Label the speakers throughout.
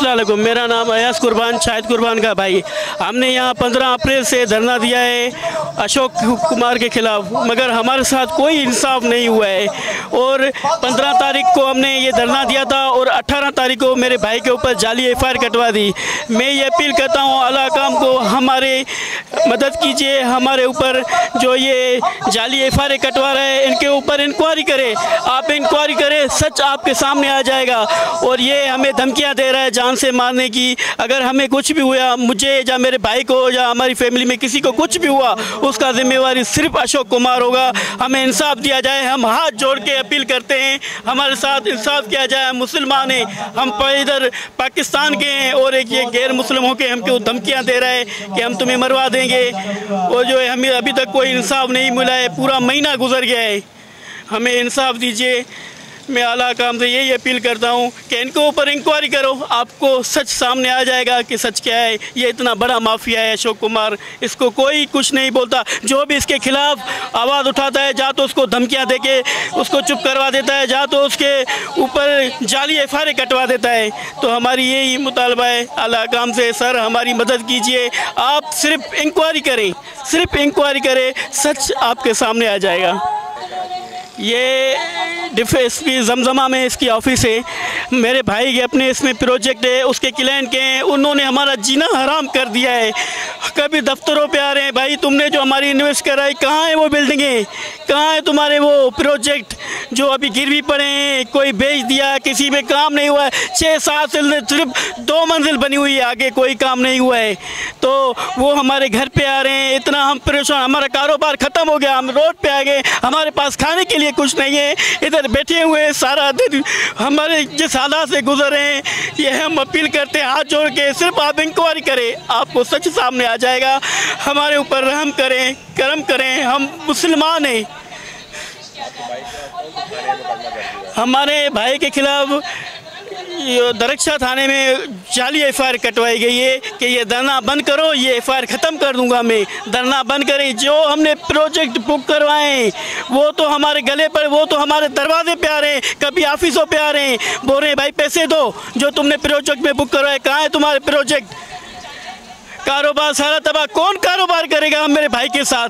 Speaker 1: अस्सलाम वालेकुम। मेरा नाम अयास कुर्बान, शाहिद कुर्बान का भाई। हमने यहाँ 15 अप्रैल से धरना दिया है अशोक कुमार के खिलाफ, मगर हमारे साथ कोई इंसाफ नहीं हुआ है। और 15 तारीख को हमने ये धरना दिया था और 18 तारीख को मेरे भाई के ऊपर जाली FIR कटवा दी। मैं ये अपील करता हूँ अल्लाह काम को हमारे मदद कीजिए, हमारे ऊपर जो ये जाली FIR कटवा रहे हैं इनके ऊपर इंक्वायरी करें। आप इंक्वायरी करें, सच आपके सामने आ जाएगा। और ये हमें धमकियां दे रहा है जान से मारने की। अगर हमें कुछ भी हुआ, मुझे या मेरे भाई को या हमारी फैमिली में किसी को कुछ भी हुआ, उसका जिम्मेवारी सिर्फ अशोक कुमार होगा। हमें इंसाफ दिया जाए। हम हाथ जोड़ के अपील करते हैं, हमारे साथ इंसाफ किया जाए। हम मुसलमान हैं, हम इधर पाकिस्तान के हैं और एक ये गैर मुस्लिमों के हमको धमकियां दे रहा है कि हम तुम्हें मरवा देंगे। और जो है हमें अभी तक कोई इंसाफ नहीं मिला है, पूरा महीना गुजर गया है। हमें इंसाफ दीजिए। मैं आला काम से यही अपील करता हूँ कि इनके ऊपर इंक्वायरी करो, आपको सच सामने आ जाएगा कि सच क्या है। ये इतना बड़ा माफिया है अशोक कुमार, इसको कोई कुछ नहीं बोलता। जो भी इसके खिलाफ आवाज़ उठाता है, जा तो उसको धमकियाँ देके उसको चुप करवा देता है, जा तो उसके ऊपर जाली FIR कटवा देता है। तो हमारी यही मुतालबा है आला काम से, सर हमारी मदद कीजिए। आप सिर्फ इंक्वायरी करें, सिर्फ इंक्वायरी करें, सच आपके सामने आ जाएगा। ये DSP जमजमा में इसकी ऑफिस है। मेरे भाई के अपने इसमें प्रोजेक्ट है, उसके क्लाइंट के हैं। उन्होंने हमारा जीना हराम कर दिया है। कभी दफ्तरों पे आ रहे हैं, भाई तुमने जो हमारी इन्वेस्ट कराई, कहाँ है वो बिल्डिंगें, कहाँ है तुम्हारे वो प्रोजेक्ट जो अभी गिरवी पड़े हैं, कोई बेच दिया, किसी में काम नहीं हुआ है। 6-7 साल सिर्फ 2 मंजिल बनी हुई है, आगे कोई काम नहीं हुआ है। तो वो हमारे घर पे आ रहे हैं, इतना हम परेशान, हमारा कारोबार ख़त्म हो गया, हम रोड पे आ गए, हमारे पास खाने के लिए कुछ नहीं है। इधर बैठे हुए सारा दिन हमारे जिस हालात से गुजरे हैं, ये हम अपील करते हैं हाथ जोड़ के, सिर्फ आप इंक्वायरी करें, आपको सच सामने आ जाएगा। हमारे ऊपर रहम करें, करम करें, हम मुसलमान हैं। हमारे भाई के खिलाफ दरक्षा थाने में जाली FIR कटवाई गई है कि ये धरना बंद करो, ये FIR ख़त्म कर दूंगा मैं, धरना बंद करें। जो हमने प्रोजेक्ट बुक करवाए वो तो हमारे गले पर, वो तो हमारे दरवाजे पे आ रहे हैं, कभी ऑफिसों पे आ रहे हैं, बोल रहे हैं भाई पैसे दो, जो तुमने प्रोजेक्ट में बुक करवाए, कहाँ है तुम्हारे प्रोजेक्ट। कारोबार सारा तबाह। कौन कारोबार करेगा हम मेरे भाई के साथ,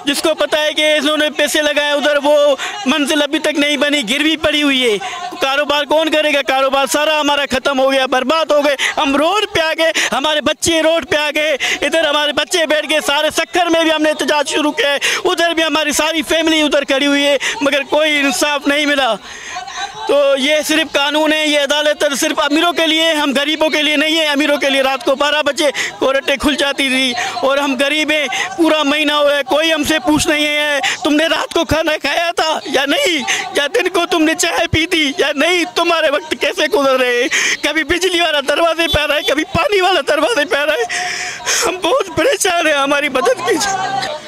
Speaker 1: जिसको पता है कि इन्होंने पैसे लगाए, उधर वो मंजिल अभी तक नहीं बनी, गिरवी पड़ी हुई है। कारोबार कौन करेगा। कारोबार सारा हमारा ख़त्म हो गया, बर्बाद हो गए। हम रोड पे आ गए, हमारे बच्चे रोड पे आ गए, इधर हमारे बच्चे बैठ गए। सारे सक्खर में भी हमने एहतजाज शुरू किया है, उधर भी हमारी सारी फैमिली उधर खड़ी हुई है, मगर कोई इंसाफ नहीं मिला। तो ये सिर्फ कानून है, ये अदालत सिर्फ अमीरों के लिए, हम गरीबों के लिए नहीं है। अमीरों के लिए रात को 12 बजे कोर्टें खुल जाती थी और हम गरीब हैं, पूरा महीना हुआ है, कोई हमसे पूछ नहीं है तुमने रात को खाना खाया था या नहीं, या दिन को तुमने चाय पी थी या नहीं, तुम्हारे वक्त कैसे गुजर रहे। कभी बिजली वाला दरवाजे पे आ रहा है, कभी पानी वाला दरवाजे पे आ रहा है। हम बहुत परेशान हैं, हमारी मदद कीजिए।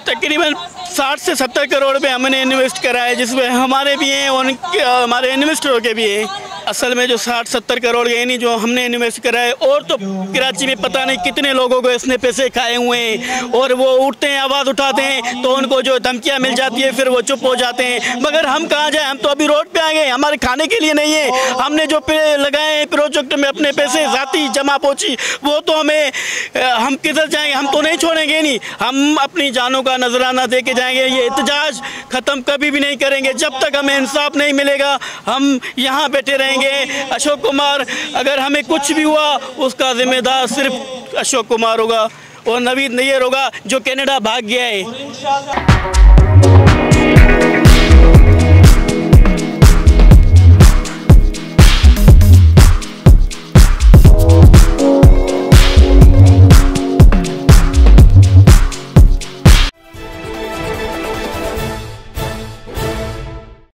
Speaker 1: तकरीबन 60 से 70 करोड़ में हमने इन्वेस्ट करा है, जिसमें हमारे भी हैं और हमारे इन्वेस्टरों के भी हैं। असल में जो 60-70 करोड़ ये नहीं जो हमने इन्वेस्ट करा है, और तो कराची में पता नहीं कितने लोगों को इसने पैसे खाए हुए हैं। और वो उठते हैं, आवाज़ उठाते हैं, तो उनको जो धमकियाँ मिल जाती है फिर वो चुप हो जाते हैं। मगर हम कहाँ जाए, हम तो अभी रोड पे आ गए, हमारे खाने के लिए नहीं है। हमने जो लगाए हैं प्रोजेक्ट में अपने पैसे जाती जमा पहुँची, वो तो हमें, हम किधर जाएंगे, हम तो नहीं छोड़ेंगे नहीं, हम अपनी जानों का नजराना दे के जाएंगे। ये एहतजाज ख़त्म कभी भी नहीं करेंगे जब तक हमें इंसाफ नहीं मिलेगा। हम यहाँ बैठे रहेंगे। अशोक कुमार, अगर हमें कुछ भी हुआ उसका जिम्मेदार सिर्फ अशोक कुमार होगा और नवीद नैयर होगा जो कनाडा भाग गया है।